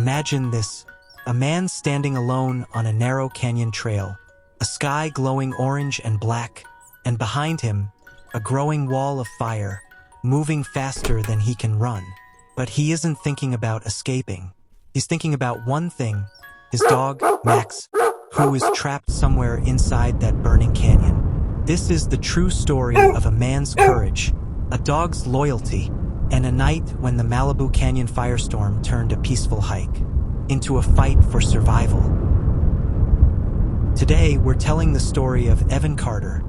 Imagine this, a man standing alone on a narrow canyon trail, a sky glowing orange and black, and behind him, a growing wall of fire, moving faster than he can run. But he isn't thinking about escaping. He's thinking about one thing, his dog, Max, who is trapped somewhere inside that burning canyon. This is the true story of a man's courage, a dog's loyalty, and a night when the Malibu Canyon Firestorm turned a peaceful hike into a fight for survival. Today, we're telling the story of Evan Carter,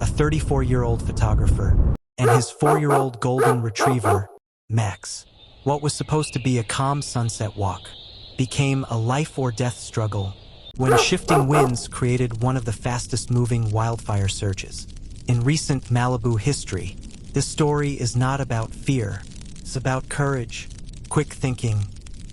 a 34-year-old photographer, and his 4-year-old golden retriever, Max. What was supposed to be a calm sunset walk became a life-or-death struggle when shifting winds created one of the fastest-moving wildfire surges in recent Malibu history. This story is not about fear. It's about courage, quick thinking,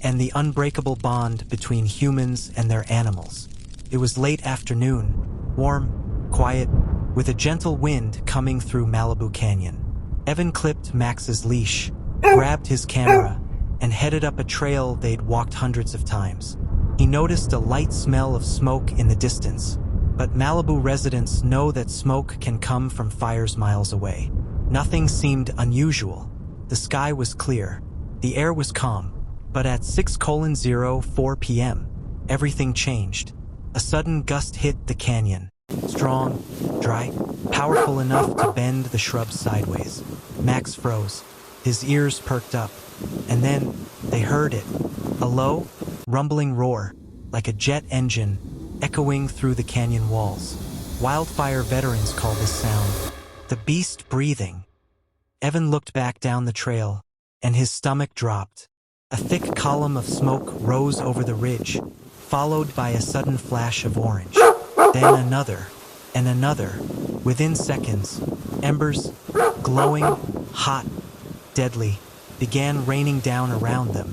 and the unbreakable bond between humans and their animals. It was late afternoon, warm, quiet, with a gentle wind coming through Malibu Canyon. Evan clipped Max's leash, grabbed his camera, and headed up a trail they'd walked hundreds of times. He noticed a light smell of smoke in the distance, but Malibu residents know that smoke can come from fires miles away. Nothing seemed unusual. The sky was clear. The air was calm. But at 6:04 p.m., everything changed. A sudden gust hit the canyon. Strong, dry, powerful enough to bend the shrubs sideways. Max froze. His ears perked up. And then they heard it. A low, rumbling roar, like a jet engine, echoing through the canyon walls. Wildfire veterans call this sound the beast breathing. Evan looked back down the trail, and his stomach dropped. A thick column of smoke rose over the ridge, followed by a sudden flash of orange. Then another, and another. Within seconds, embers, glowing, hot, deadly, began raining down around them.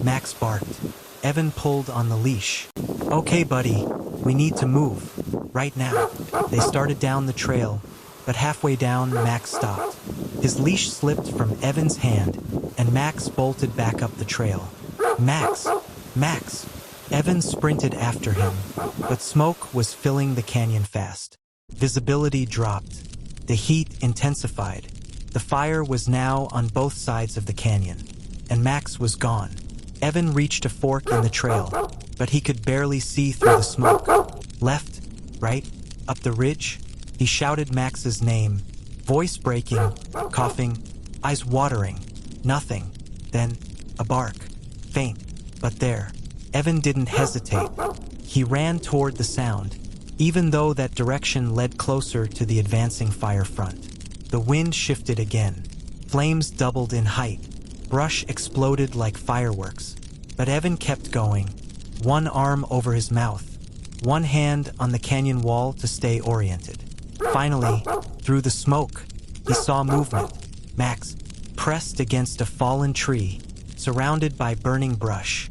Max barked. Evan pulled on the leash. "Okay, buddy, we need to move. Right now." They started down the trail, but halfway down, Max stopped. His leash slipped from Evan's hand, and Max bolted back up the trail. "Max! Max!" Evan sprinted after him, but smoke was filling the canyon fast. Visibility dropped. The heat intensified. The fire was now on both sides of the canyon, and Max was gone. Evan reached a fork in the trail, but he could barely see through the smoke. Left, right, up the ridge, he shouted Max's name, voice breaking, coughing, eyes watering. Nothing. Then, a bark. Faint, but there. Evan didn't hesitate. He ran toward the sound, even though that direction led closer to the advancing fire front. The wind shifted again. Flames doubled in height. Brush exploded like fireworks. But Evan kept going, one arm over his mouth, one hand on the canyon wall to stay oriented. Finally, through the smoke, he saw movement. Max, pressed against a fallen tree, surrounded by burning brush.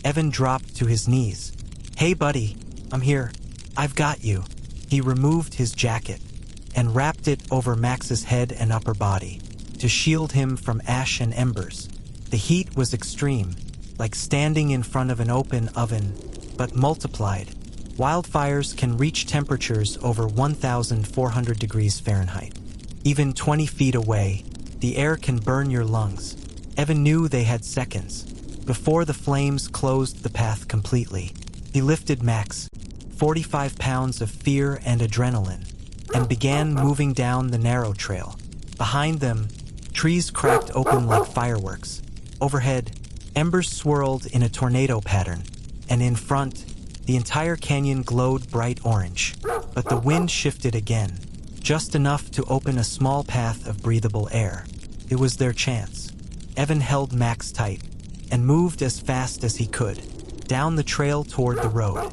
Evan dropped to his knees. "Hey buddy, I'm here. I've got you." He removed his jacket and wrapped it over Max's head and upper body to shield him from ash and embers. The heat was extreme, like standing in front of an open oven, but multiplied. Wildfires can reach temperatures over 1,400 degrees Fahrenheit. Even 20 feet away, the air can burn your lungs. Evan knew they had seconds before the flames closed the path completely. He lifted Max, 45 pounds of fear and adrenaline, and began moving down the narrow trail. Behind them, trees cracked open like fireworks. Overhead, embers swirled in a tornado pattern, and in front, the entire canyon glowed bright orange. But the wind shifted again, just enough to open a small path of breathable air. It was their chance. Evan held Max tight and moved as fast as he could, down the trail toward the road.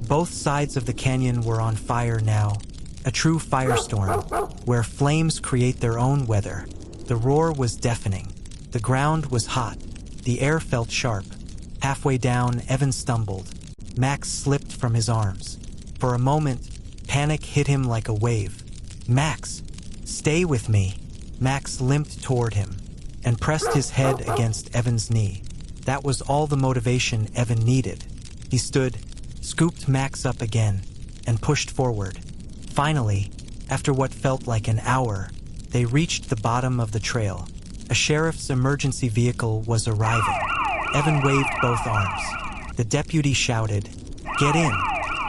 Both sides of the canyon were on fire now, a true firestorm, where flames create their own weather. The roar was deafening. The ground was hot. The air felt sharp. Halfway down, Evan stumbled. Max slipped from his arms. For a moment, panic hit him like a wave. "Max, stay with me." Max limped toward him and pressed his head against Evan's knee. That was all the motivation Evan needed. He stood, scooped Max up again, and pushed forward. Finally, after what felt like an hour, they reached the bottom of the trail. A sheriff's emergency vehicle was arriving. Evan waved both arms. The deputy shouted, "Get in,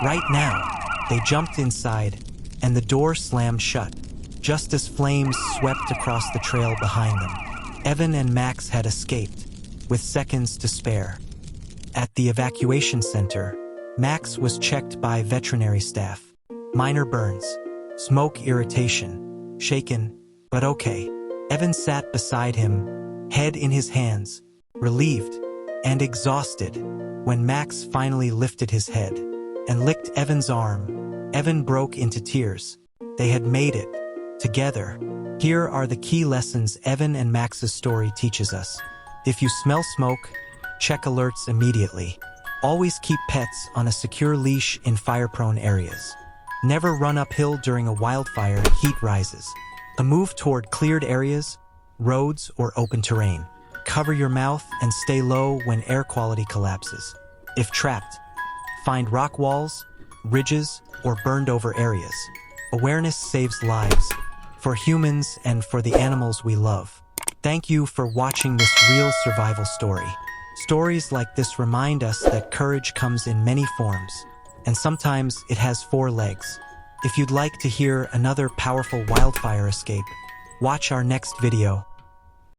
right now." They jumped inside, and the door slammed shut, just as flames swept across the trail behind them. Evan and Max had escaped, with seconds to spare. At the evacuation center, Max was checked by veterinary staff. Minor burns, smoke irritation, shaken, but okay. Evan sat beside him, head in his hands, relieved and exhausted. When Max finally lifted his head and licked Evan's arm, Evan broke into tears. They had made it, together. Here are the key lessons Evan and Max's story teaches us. If you smell smoke, check alerts immediately. Always keep pets on a secure leash in fire-prone areas. Never run uphill during a wildfire heat rises. A move toward cleared areas, roads, or open terrain. Cover your mouth and stay low when air quality collapses. If trapped, find rock walls, ridges, or burned-over areas. Awareness saves lives, for humans and for the animals we love. Thank you for watching this real survival story. Stories like this remind us that courage comes in many forms, and sometimes it has 4 legs. If you'd like to hear another powerful wildfire escape, watch our next video.